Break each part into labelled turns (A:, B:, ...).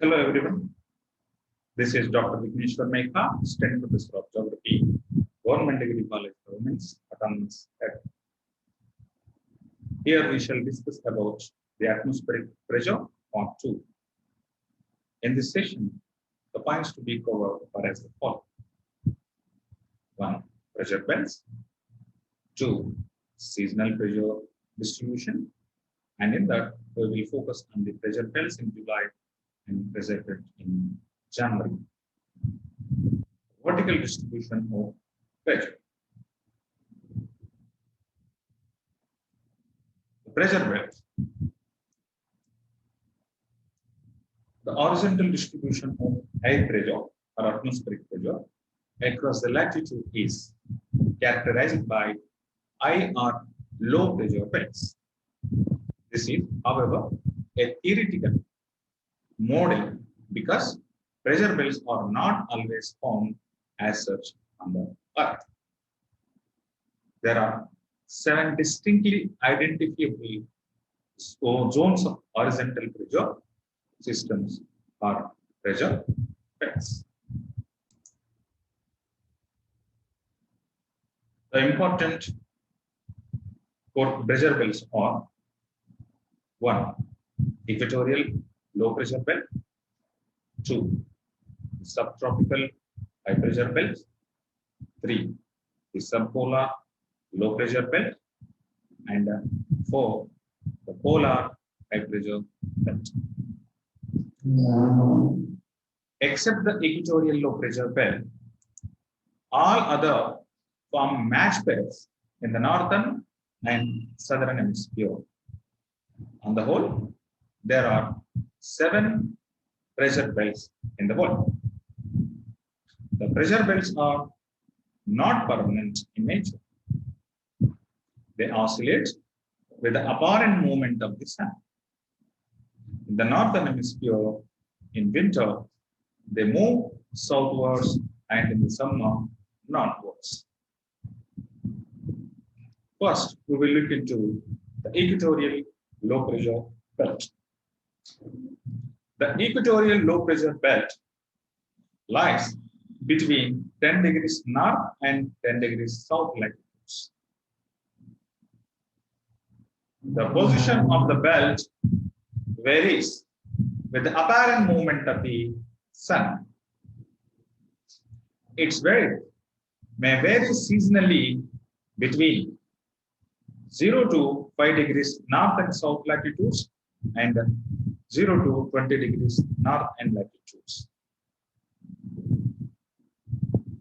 A: Hello everyone, this is Dr. Vigneshwar Mekha, Assistant Professor of Geography, Government Degree College Governments, Autonomous. Here we shall discuss about the atmospheric pressure, part 2. In this session, the points to be covered are as follows. 1. Pressure belts. 2. Seasonal pressure distribution. And in that, we will focus on the pressure belts in July and pressure belt in January. Vertical distribution of pressure. The pressure belt. The horizontal distribution of air pressure or atmospheric pressure across the latitude is characterized by high or low pressure belts. This is, however, a theoretical model because pressure belts are not always found as such on the Earth. There are 7 distinctly identifiable zones of horizontal pressure systems or pressure belts. The important pressure belts are 1. Equatorial low pressure belt. 2. Subtropical high pressure belt. 3. The subpolar low pressure belt. And 4. The polar high pressure belt. Except the equatorial low pressure belt, all other form match belts in the northern and southern hemisphere. On the whole, there are 7 pressure belts in the world. The pressure belts are not permanent in nature. They oscillate with the apparent movement of the sun. In the northern hemisphere, in winter, they move southwards and in the summer, northwards. First, we will look into the equatorial low pressure belt. The equatorial low pressure belt lies between 10 degrees north and 10 degrees south latitudes. The position of the belt varies with the apparent movement of the sun. Its width may vary seasonally between 0 to 5 degrees north and south latitudes and 0 to 20 degrees north and latitudes.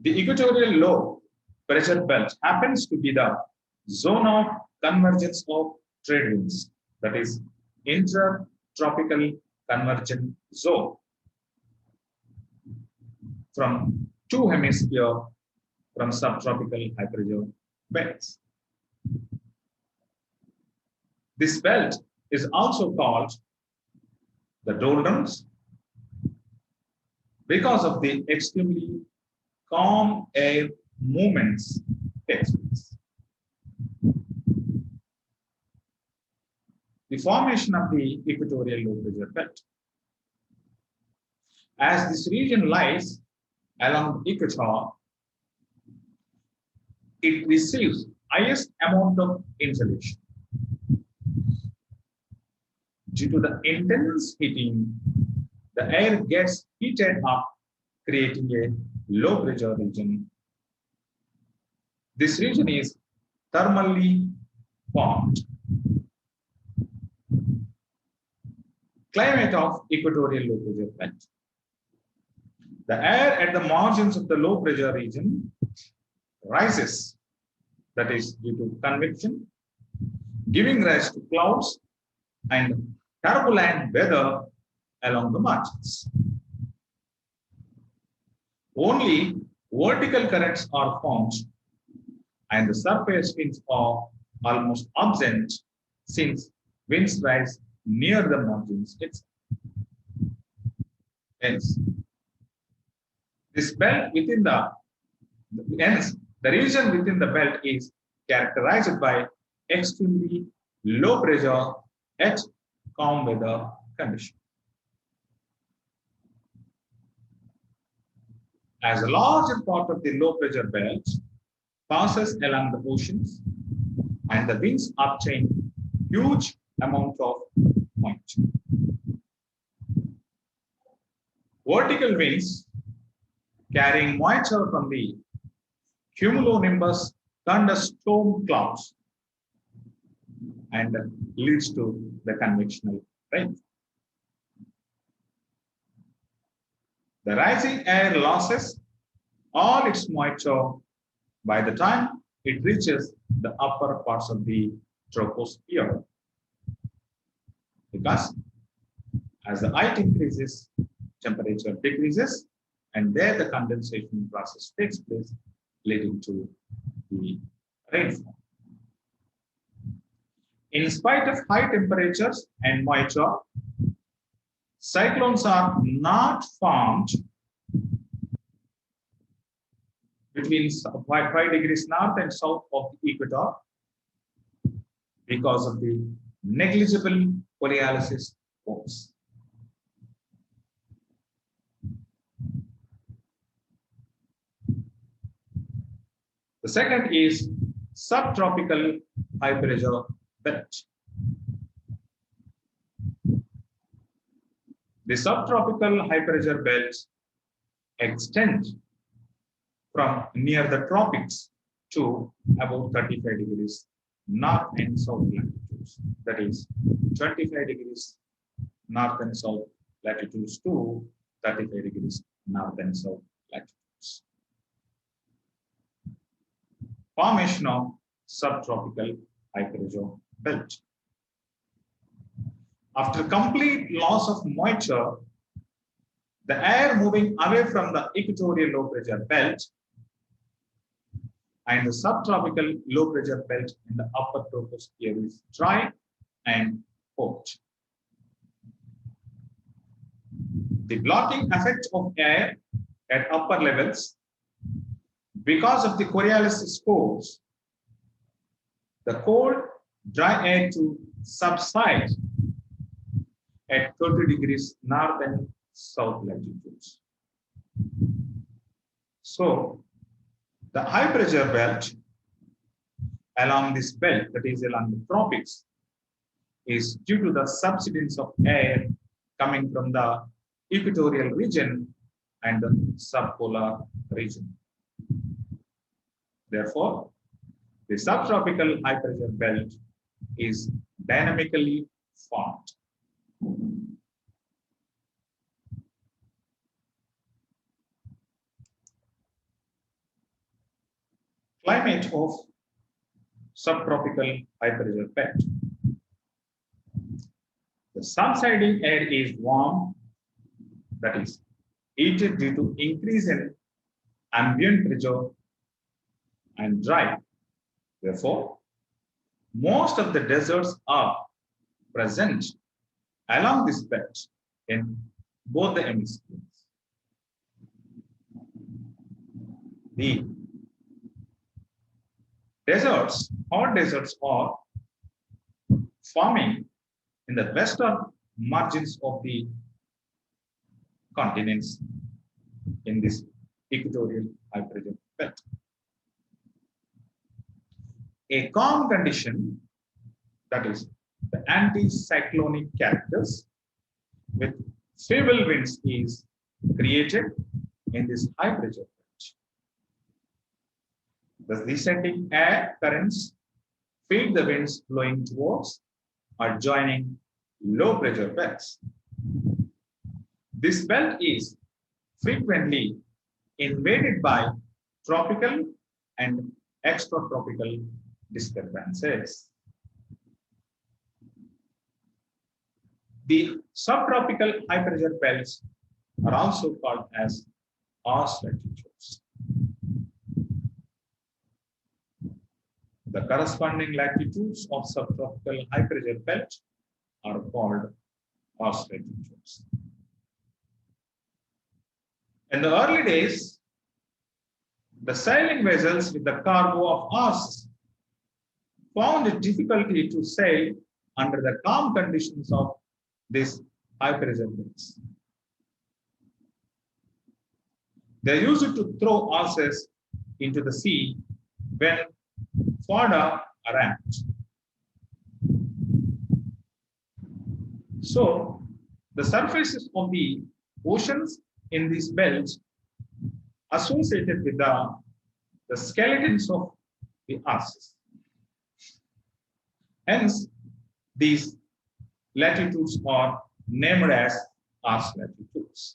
A: The equatorial low pressure belt happens to be the zone of convergence of trade winds, that is, intertropical convergence zone from 2 hemispheres from subtropical high pressure belts. This belt is also called the doldrums because of the extremely calm air movements takes place. The formation of the equatorial low pressure belt. As this region lies along the equator, it receives highest amount of insolation. Due to the intense heating, the air gets heated up, creating a low pressure region. This region is thermally formed. Climate of equatorial low pressure belt. The air at the margins of the low pressure region rises, that is due to convection, giving rise to clouds and turbulent weather along the margins. Only vertical currents are formed and the surface winds are almost absent since winds rise near the margins itself. Hence, this belt within the region within the belt is characterized by extremely low pressure at calm weather condition. as a larger part of the low pressure belt passes along the oceans and the winds obtain huge amount of moisture. Vertical winds carrying moisture from the cumulonimbus thunderstorm clouds and leads to the convectional rain. The rising air loses all its moisture by the time it reaches the upper parts of the troposphere. Because as the height increases, temperature decreases, and there the condensation process takes place, leading to the rainfall. In spite of high temperatures and moisture, cyclones are not formed between 5 degrees north and south of the equator because of the negligible Coriolis force. The second is subtropical high pressure belt. The subtropical high pressure belts extend from near the tropics to about 35 degrees north and south latitudes. That is 25 degrees north and south latitudes to 35 degrees north and south latitudes. Formation of subtropical high pressure belt. After complete loss of moisture, the air moving away from the equatorial low pressure belt and the subtropical low pressure belt in the upper troposphere is dry and hot. The blocking effect of air at upper levels because of the Coriolis force, the cold, dry air to subside at 30 degrees north and south latitudes. So, the high pressure belt along this belt, that is along the tropics, is due to the subsidence of air coming from the equatorial region and the subpolar region. Therefore, the subtropical high pressure belt is dynamically formed. Climate of subtropical high pressure belt. The subsiding air is warm, that is heated due to increase in ambient pressure, and dry. Therefore, most of the deserts are present along this belt in both the hemispheres. The deserts, hot deserts, are forming in the western margins of the continents in this equatorial high pressure belt. A calm condition, that is the anticyclonic characters with favorable winds, is created in this high pressure belt. The descending air currents feed the winds blowing towards adjoining low pressure belts. This belt is frequently invaded by tropical and extratropical disturbances. The subtropical high pressure belts are also called as Ars latitudes. The corresponding latitudes of subtropical high pressure belt are called Ars latitudes. In the early days, the sailing vessels with the cargo of Ars found it difficulty to sail under the calm conditions of this high pressure belts. They used to throw horses into the sea when fodder arrived. So, the surfaces of the oceans in these belts associated with the skeletons of the horses. Hence, these latitudes are named as arch latitudes.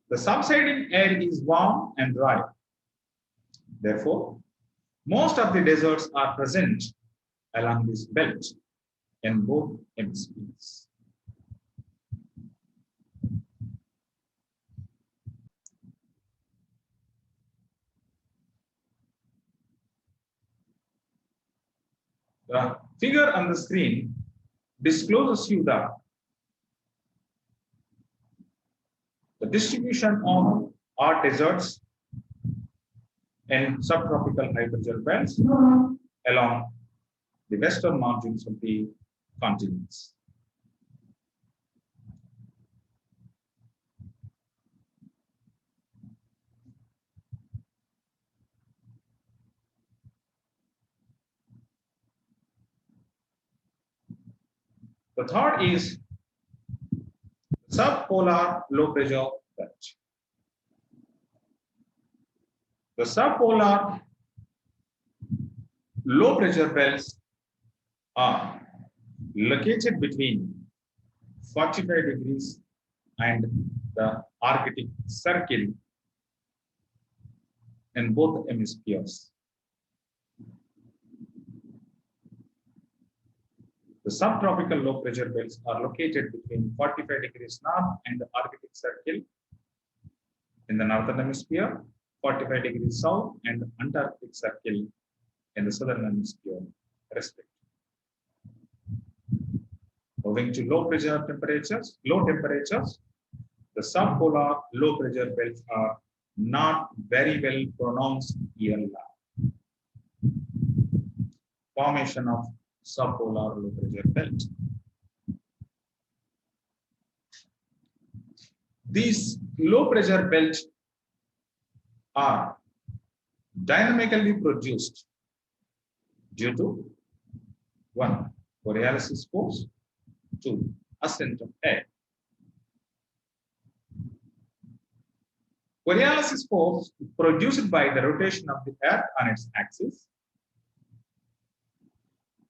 A: The subsiding air is warm and dry. Therefore, most of the deserts are present along this belt in both hemispheres. The figure on the screen discloses you the distribution of our deserts and subtropical high pressure belts along the western margins of the continents. The third is subpolar low pressure belt. The subpolar low pressure belts are located between 45 degrees and the Arctic Circle in both hemispheres. The subtropical low pressure belts are located between 45 degrees north and the Arctic Circle in the northern hemisphere, 45 degrees south and the Antarctic Circle in the southern hemisphere, respectively. Owing to low temperatures, the subpolar low pressure belts are not very well pronounced year long. Formation of subpolar low pressure belt. These low pressure belts are dynamically produced due to 1. Coriolis force, 2. Ascent of air. Coriolis force is produced by the rotation of the Earth on its axis.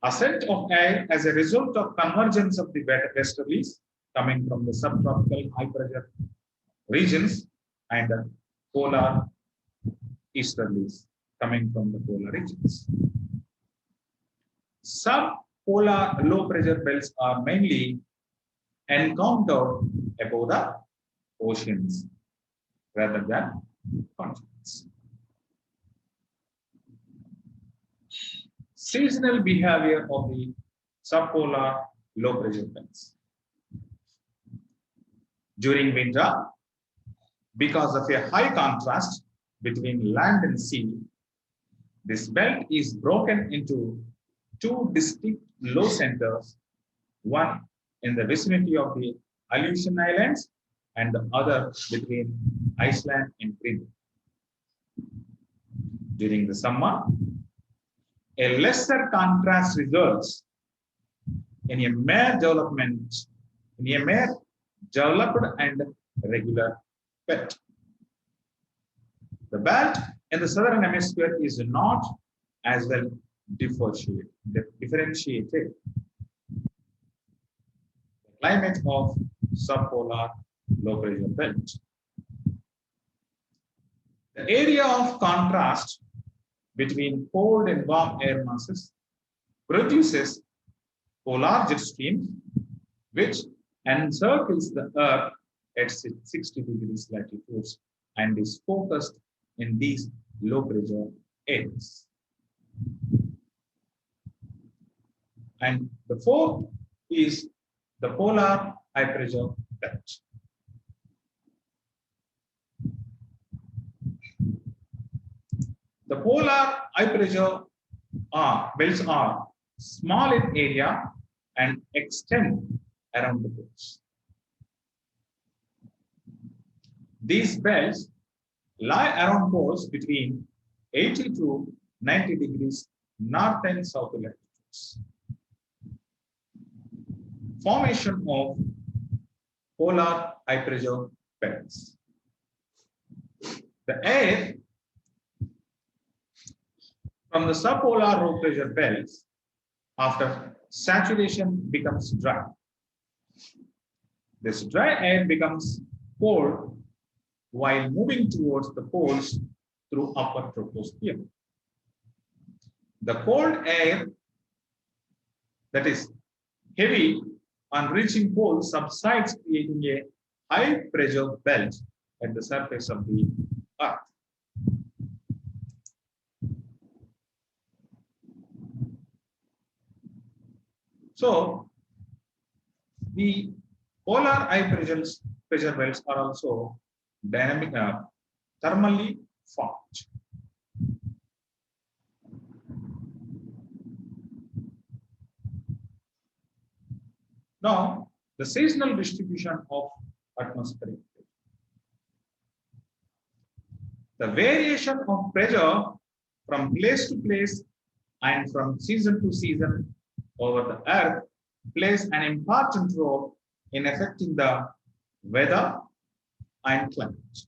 A: Ascent of air as a result of convergence of the westerlies coming from the subtropical high pressure regions and the polar easterlies coming from the polar regions. Subpolar low pressure belts are mainly encountered above the oceans rather than continents. Seasonal behavior of the subpolar low pressure belts. During winter, because of a high contrast between land and sea, this belt is broken into 2 distinct low centers, one in the vicinity of the Aleutian Islands and the other between Iceland and Greenland. During the summer, a lesser contrast results in a mere developed and regular belt. The belt in the southern hemisphere is not as well differentiated. The climate of subpolar low pressure belt. The area of contrast between cold and warm air masses produces polar jet streams, which encircles the Earth at 60 degrees latitudes and is focused in these low pressure areas. And the fourth is the polar high pressure belt. The polar high pressure belts are small in area and extend around the poles. These belts lie around poles between 80 to 90 degrees north and south latitudes. Formation of polar high pressure belts. The air from the subpolar low pressure belts after saturation becomes dry. This dry air becomes cold while moving towards the poles through upper troposphere. The cold air that is heavy on reaching poles subsides, creating a high pressure belt at the surface of the Earth. So the polar high pressure belts are also dynamic, thermally formed. Now, the seasonal distribution of atmospheric pressure. The variation of pressure from place to place and from season to season over the Earth plays an important role in affecting the weather and climate.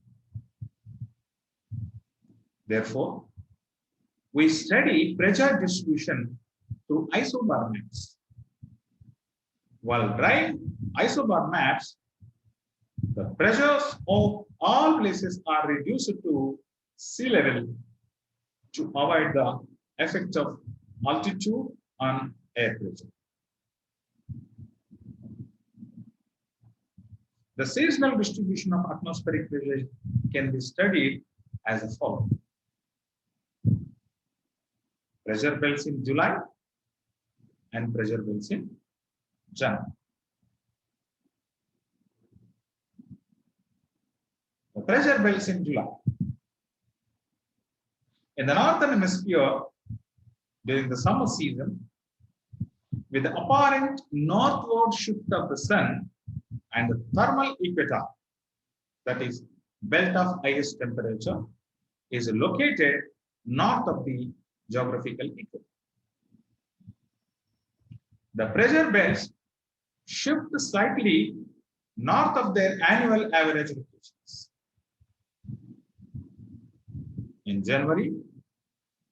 A: Therefore, we study pressure distribution through isobar maps. While drawing isobar maps, the pressures of all places are reduced to sea level to avoid the effect of altitude on air pressure. The seasonal distribution of atmospheric pressure can be studied as follows. Pressure belts in July and pressure belts in January. The pressure belts in July. In the northern hemisphere, during the summer season, with the apparent northward shift of the sun and the thermal equator, that is belt of highest temperature, is located north of the geographical equator. The pressure belts shift slightly north of their annual average locations. In January,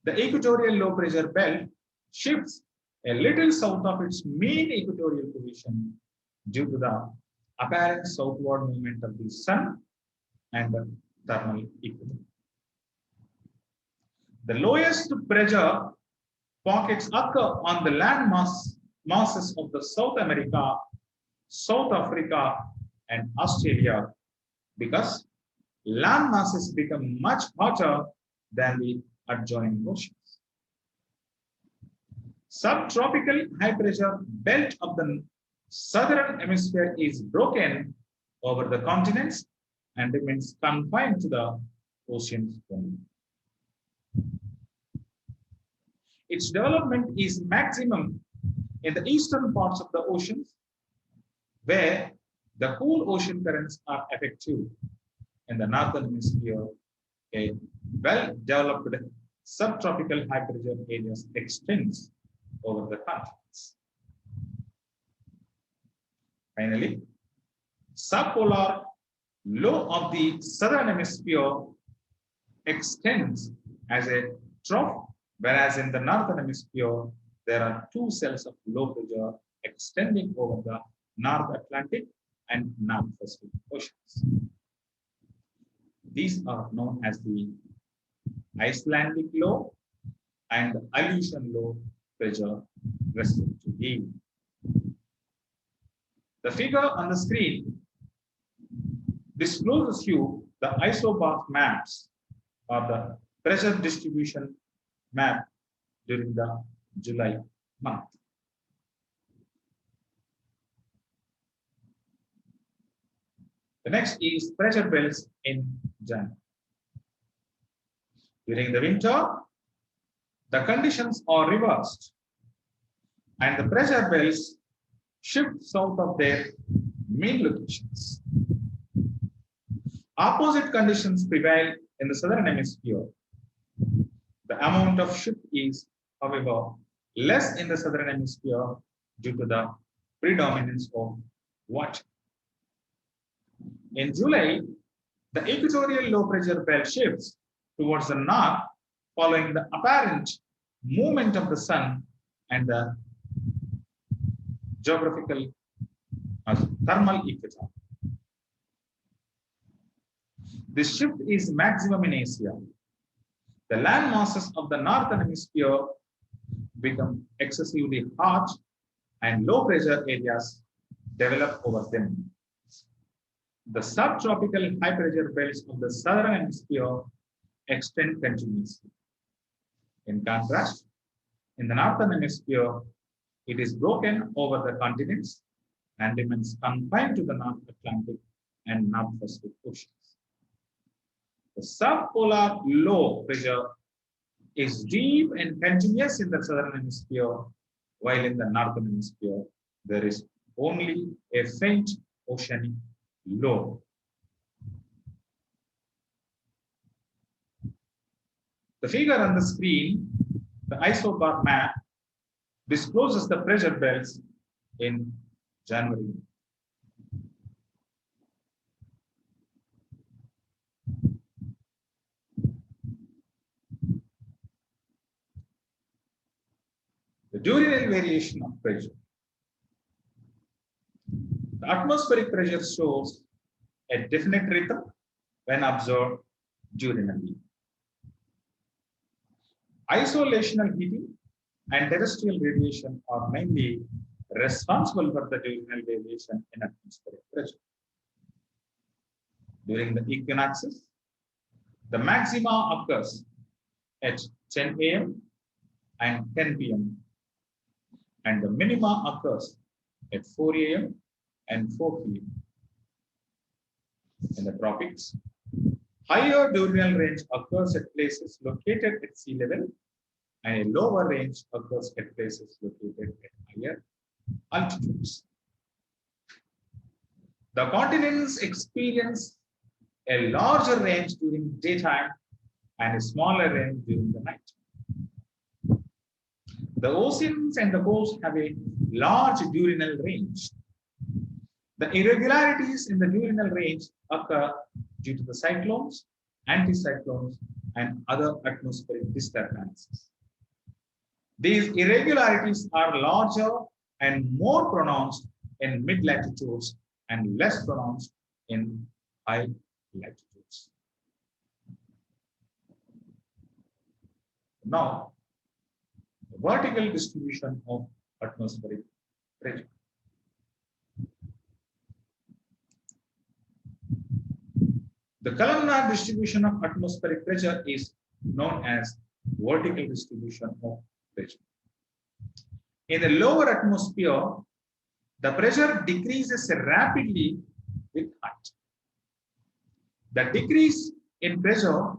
A: the equatorial low pressure belt shifts a little south of its main equatorial position due to the apparent southward movement of the sun and the thermal equator. The lowest pressure pockets occur on the land masses of the South America, South Africa, and Australia because land masses become much hotter than the adjoining oceans. Subtropical high pressure belt of the southern hemisphere is broken over the continents and remains confined to the oceans only. Its development is maximum in the eastern parts of the oceans, where the cool ocean currents are effective. In the northern hemisphere, a well-developed subtropical high pressure areas extends over the continents. Finally, subpolar low of the southern hemisphere extends as a trough, whereas in the northern hemisphere, there are two cells of low pressure extending over the North Atlantic and North Pacific Oceans. These are known as the Icelandic low and Aleutian low pressure respectively. The figure on the screen discloses you the isobar maps or the pressure distribution map during the July month. The next is pressure belts in January. During the winter, the conditions are reversed and the pressure belts shift south of their main locations. Opposite conditions prevail in the southern hemisphere. The amount of shift is, however, less in the southern hemisphere due to the predominance of water. In July, the equatorial low pressure belt shifts towards the north following the apparent movement of the sun and the geographical thermal equator. This shift is maximum in Asia. The land masses of the northern hemisphere become excessively hot and low pressure areas develop over them. The subtropical high pressure belts of the southern hemisphere extend continuously. In contrast, in the northern hemisphere, it is broken over the continents and remains confined to the North Atlantic and North Pacific oceans. The subpolar low pressure is deep and continuous in the southern hemisphere, while in the northern hemisphere, there is only a faint oceanic low. The figure on the screen, the isobar map, discloses the pressure belts in January. The diurnal variation of pressure. The atmospheric pressure shows a definite rhythm when observed diurnally. Isolational heating and terrestrial radiation are mainly responsible for the diurnal variation in atmospheric pressure. During the equinoxes, the maxima occurs at 10 a.m. and 10 p.m. and the minima occurs at 4 a.m. and 4 p.m. In the tropics, higher diurnal range occurs at places located at sea level, and a lower range occurs at places located at higher altitudes. The continents experience a larger range during daytime and a smaller range during the night. The oceans and the coast have a large diurnal range. The irregularities in the diurnal range occur due to the cyclones, anticyclones, and other atmospheric disturbances. These irregularities are larger and more pronounced in mid-latitudes and less pronounced in high latitudes. Now, the vertical distribution of atmospheric pressure. The columnar distribution of atmospheric pressure is known as vertical distribution of pressure. In the lower atmosphere, the pressure decreases rapidly with height. The decrease in pressure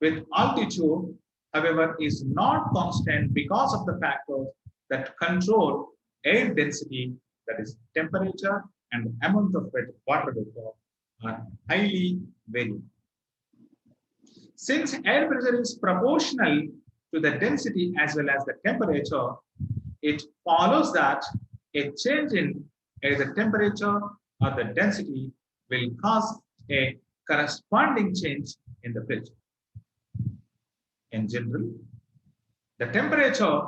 A: with altitude, however, is not constant because of the factors that control air density, that is temperature and amount of water vapor, are highly variable. Since air pressure is proportional to the density as well as the temperature, it follows that a change in either temperature or the density will cause a corresponding change in the pressure. In general, the temperature,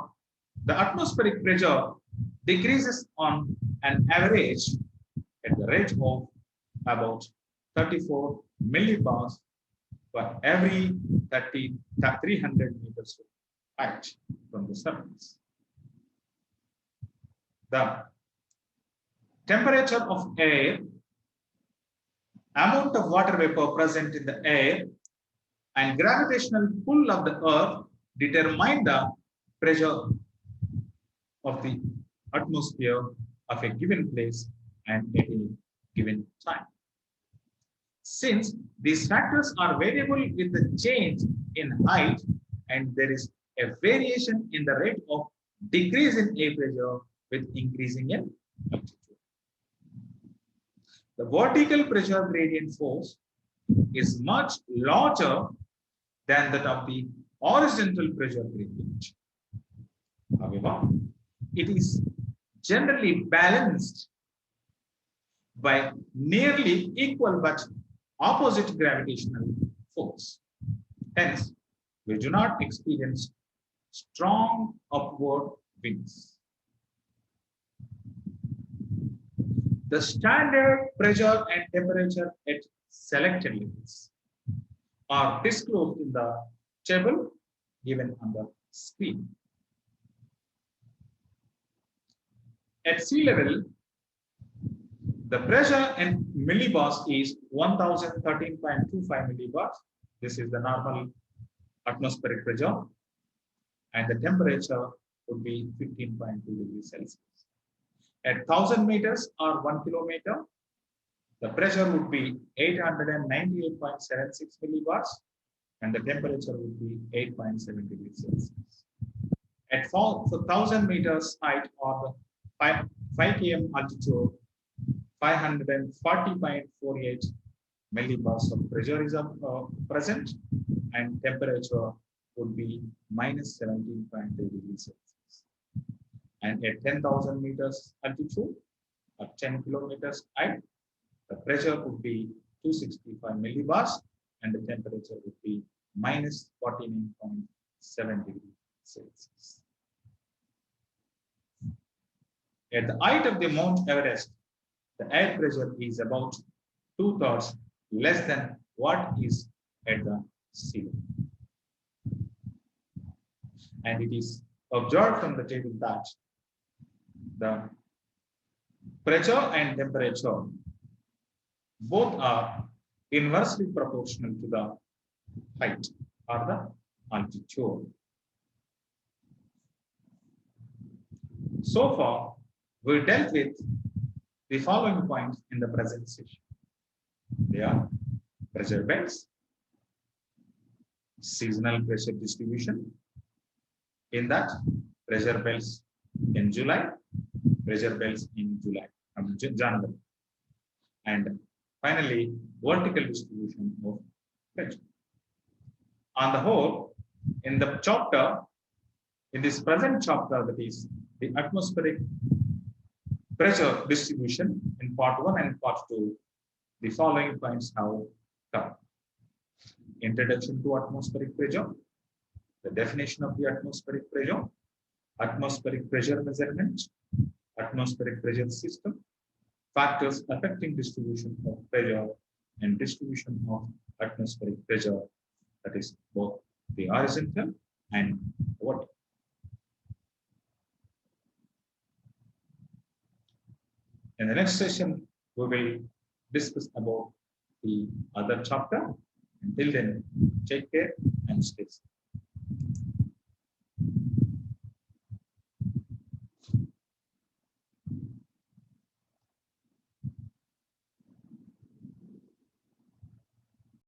A: the atmospheric pressure decreases on an average at the rate of about 34 millibars for every 300 meters of height from the surface. The temperature of air, amount of water vapor present in the air, and gravitational pull of the earth determine the pressure of the atmosphere of a given place and at a given time. Since these factors are variable with the change in height and there is a variation in the rate of decrease in air pressure with increasing in altitude. The vertical pressure gradient force is much larger than that of the horizontal pressure gradient. However, it is generally balanced by nearly equal but opposite gravitational force. Hence, we do not experience strong upward winds. The standard pressure and temperature at selected levels are disclosed in the table given on the screen. At sea level, the pressure in millibars is 1013.25 millibars. This is the normal atmospheric pressure, and the temperature would be 15.2 degrees Celsius. At 1000 meters or 1 kilometer, the pressure would be 898.76 millibars, and the temperature would be 8.7 degrees Celsius. At 1000 meters height or 5 km altitude, 540.48 millibars of pressure is present, and temperature would be minus 17.3 degrees Celsius. And at 10,000 meters altitude, at 10 kilometers height, the pressure would be 265 millibars, and the temperature would be minus 49.7 degrees Celsius. At the height of the Mount Everest, the air pressure is about 2/3 less than what is at the sea level. And it is observed from the table that the pressure and temperature both are inversely proportional to the height or the altitude. So far, we dealt with the following points in the present session. They are pressure belts, seasonal pressure distribution. In that, pressure belts in July, pressure belts in January, and finally, vertical distribution of pressure. On the whole, in the chapter, in this present chapter, that is the atmospheric pressure distribution in part 1 and part 2, the following points have come. Introduction to atmospheric pressure, the definition of the atmospheric pressure measurement, atmospheric pressure system, factors affecting distribution of pressure and distribution of atmospheric pressure, that is both the horizontal and vertical. In the next session, we will discuss about the other chapter. Until then, take care and stay safe.